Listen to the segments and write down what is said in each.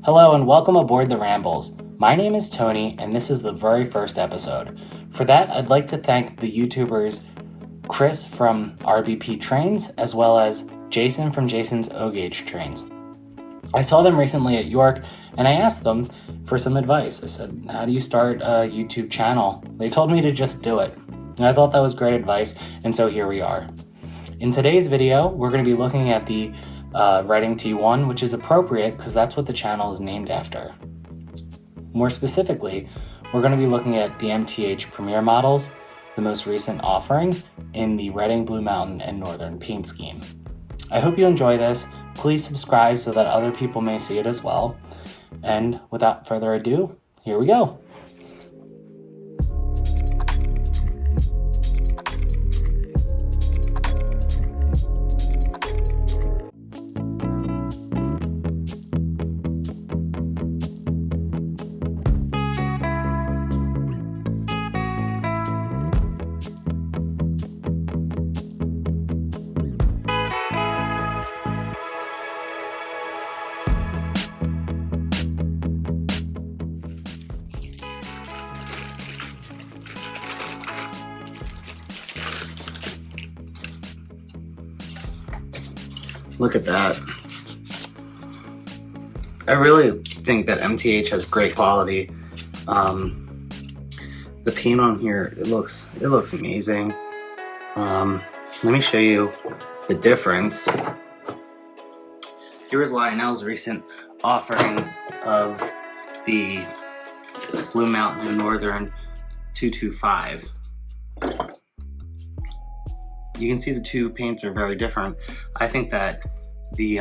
Hello and welcome aboard the Rambles. My name is Tony and this is the very first episode. For that, I'd like to thank the YouTubers Chris from RBP Trains as well as Jason from Jason's O-Gauge Trains. I saw them recently at York and I asked them for some advice. I said, how do you start a YouTube channel? They told me to just do it. And I thought that was great advice, and so here we are. In today's video, we're going to be looking at the writing T-1, which is appropriate because that's what the channel is named after. More specifically, we're going to be looking at the MTH Premier models, the most recent offering in the Reading, Blue Mountain, and Northern paint scheme. I hope you enjoy this. Please subscribe so that other people may see it as well. And without further ado, here we go. Look at that. I really think that MTH has great quality. The paint on here, it looks amazing. Let me show you the difference. Here's Lionel's recent offering of the Blue Mountain and Northern 225. You can see the two paints are very different. I think that the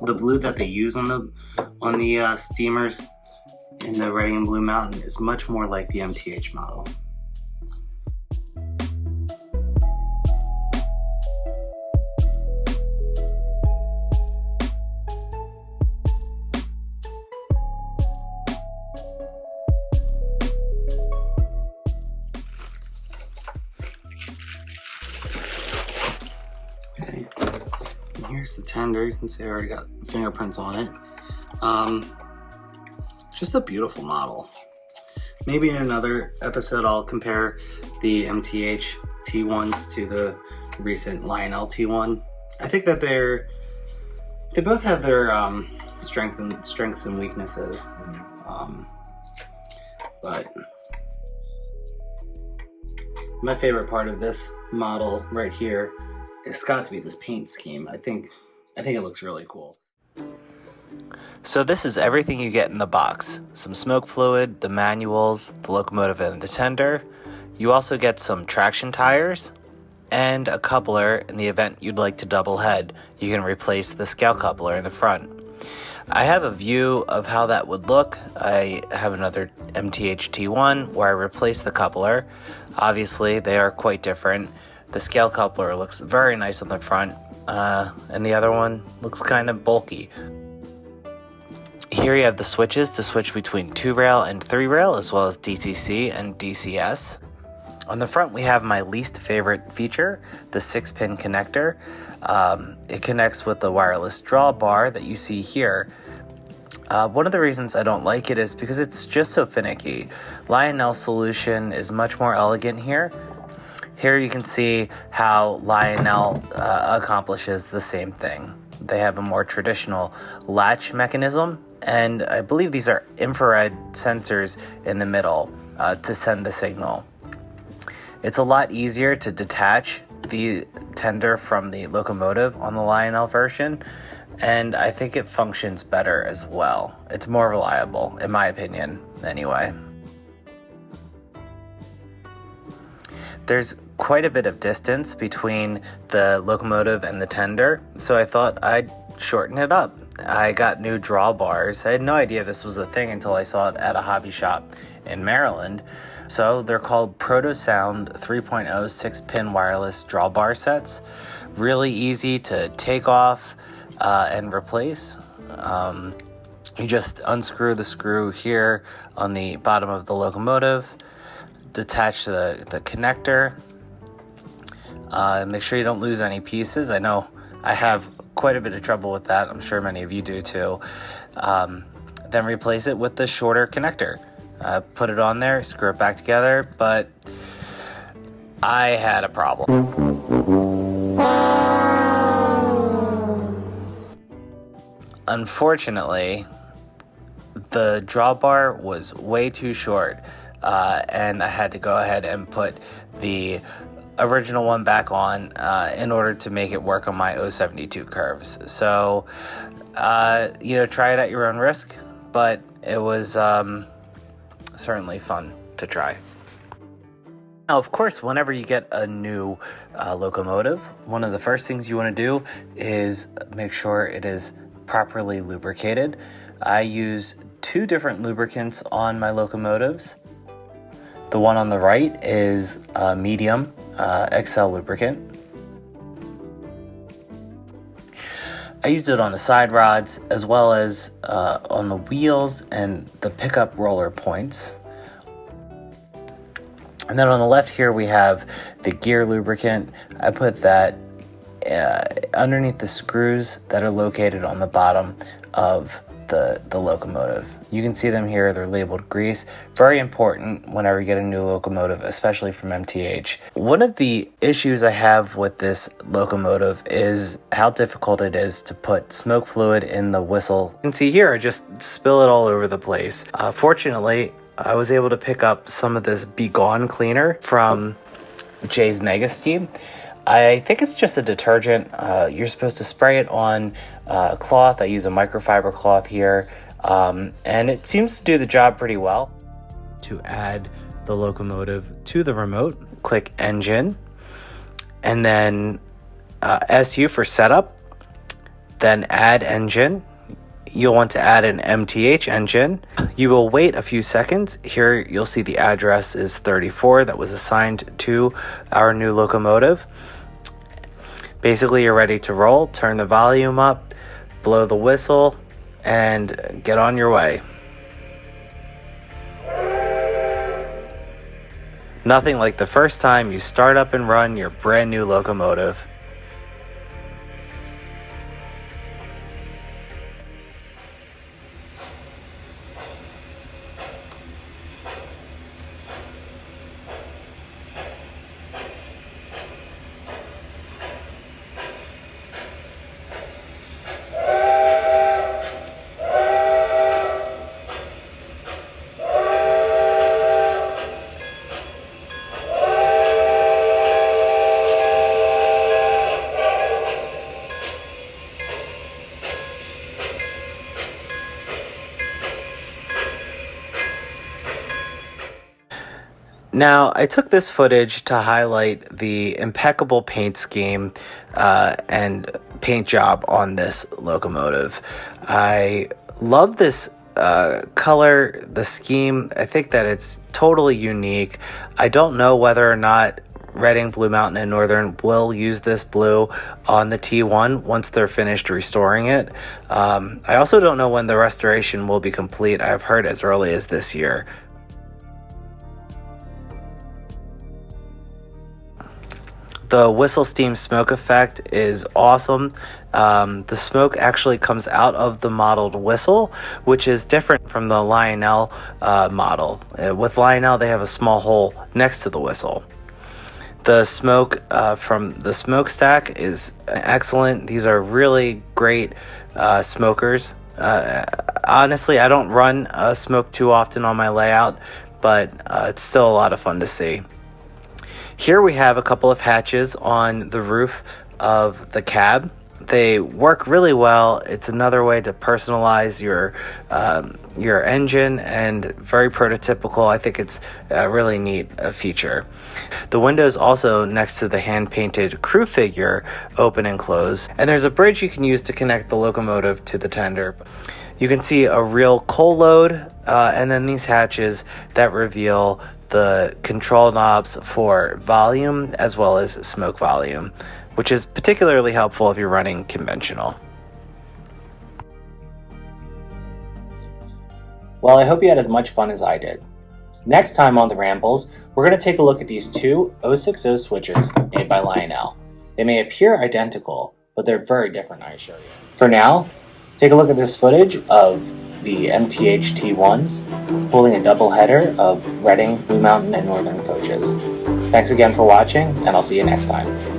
blue that they use on the steamers in the Reading and Blue Mountain is much more like the MTH model. Here's the tender. You can see I already got fingerprints on it. Just a beautiful model. Maybe in another episode I'll compare the MTH T1s to the recent Lionel T1. I think that they both have their strengths and weaknesses. But my favorite part of this model right here, it's got to be this paint scheme. I think it looks really cool. So this is everything you get in the box. Some smoke fluid, the manuals, the locomotive and the tender. You also get some traction tires and a coupler in the event you'd like to double head. You can replace the scale coupler in the front. I have a view of how that would look. I have another MTH T1 where I replace the coupler. Obviously they are quite different. The scale coupler looks very nice on the front, and the other one looks kind of bulky. Here you have the switches to switch between 2-rail and 3-rail, as well as DCC and DCS. On the front we have my least favorite feature, the 6-pin connector. It connects with the wireless drawbar that you see here. One of the reasons I don't like it is because it's just so finicky. Lionel's solution is much more elegant here. Here you can see how Lionel accomplishes the same thing. They have a more traditional latch mechanism, and I believe these are infrared sensors in the middle to send the signal. It's a lot easier to detach the tender from the locomotive on the Lionel version, and I think it functions better as well. It's more reliable, in my opinion, anyway. There's quite a bit of distance between the locomotive and the tender, so I thought I'd shorten it up. I got new drawbars. I had no idea this was a thing until I saw it at a hobby shop in Maryland. So they're called Proto-Sound 3.0 6-pin wireless drawbar sets. Really easy to take off and replace. You just unscrew the screw here on the bottom of the locomotive, detach the connector, make sure you don't lose any pieces. I know I have quite a bit of trouble with that. I'm sure many of you do too. Then replace it with the shorter connector. Put it on there, screw it back together, but I had a problem. Unfortunately, the drawbar was way too short, and I had to go ahead and put the original one back on in order to make it work on my 072 curves. So, try it at your own risk, but it was certainly fun to try. Now, of course, whenever you get a new locomotive, one of the first things you want to do is make sure it is properly lubricated. I use 2 different lubricants on my locomotives. The one on the right is a medium XL lubricant. I used it on the side rods as well as on the wheels and the pickup roller points. And then on the left here we have the gear lubricant. I put that underneath the screws that are located on the bottom of the locomotive. You can see them here, they're labeled grease. Very important whenever you get a new locomotive, especially from MTH. One of the issues I have with this locomotive is how difficult it is to put smoke fluid in the whistle. You can see here, I just spill it all over the place. Fortunately, I was able to pick up some of this Be Gone cleaner from Jay's Mega Steam. I think it's just a detergent. You're supposed to spray it on cloth. I use a microfiber cloth here, and it seems to do the job pretty well. To add the locomotive to the remote, click Engine, and then SU for setup, then Add Engine. You'll want to add an MTH engine. You will wait a few seconds. Here you'll see the address is 34 that was assigned to our new locomotive. Basically, you're ready to roll. Turn the volume up, blow the whistle, and get on your way. Nothing like the first time you start up and run your brand new locomotive. Now, I took this footage to highlight the impeccable paint scheme and paint job on this locomotive. I love this color, the scheme. I think that it's totally unique. I don't know whether or not Reading, Blue Mountain, and Northern will use this blue on the T-1 once they're finished restoring it. I also don't know when the restoration will be complete. I've heard as early as this year. The whistle steam smoke effect is awesome. The smoke actually comes out of the modeled whistle, which is different from the Lionel model. With Lionel, they have a small hole next to the whistle. The smoke from the smokestack is excellent. These are really great smokers. Honestly, I don't run smoke too often on my layout, but it's still a lot of fun to see. Here we have a couple of hatches on the roof of the cab. They work really well. It's another way to personalize your engine, and very prototypical. I think it's a really neat feature. The windows also next to the hand-painted crew figure open and close, and there's a bridge you can use to connect the locomotive to the tender. You can see a real coal load, and then these hatches that reveal the control knobs for volume as well as smoke volume, which is particularly helpful if you're running conventional. Well, I hope you had as much fun as I did. Next time on the Rambles, we're going to take a look at these two 060 switchers made by Lionel. They may appear identical, but they're very different, I assure you. For now, take a look at this footage of the MTH T1s pulling a double header of Reading, Blue Mountain, and Northern coaches. Thanks again for watching, and I'll see you next time.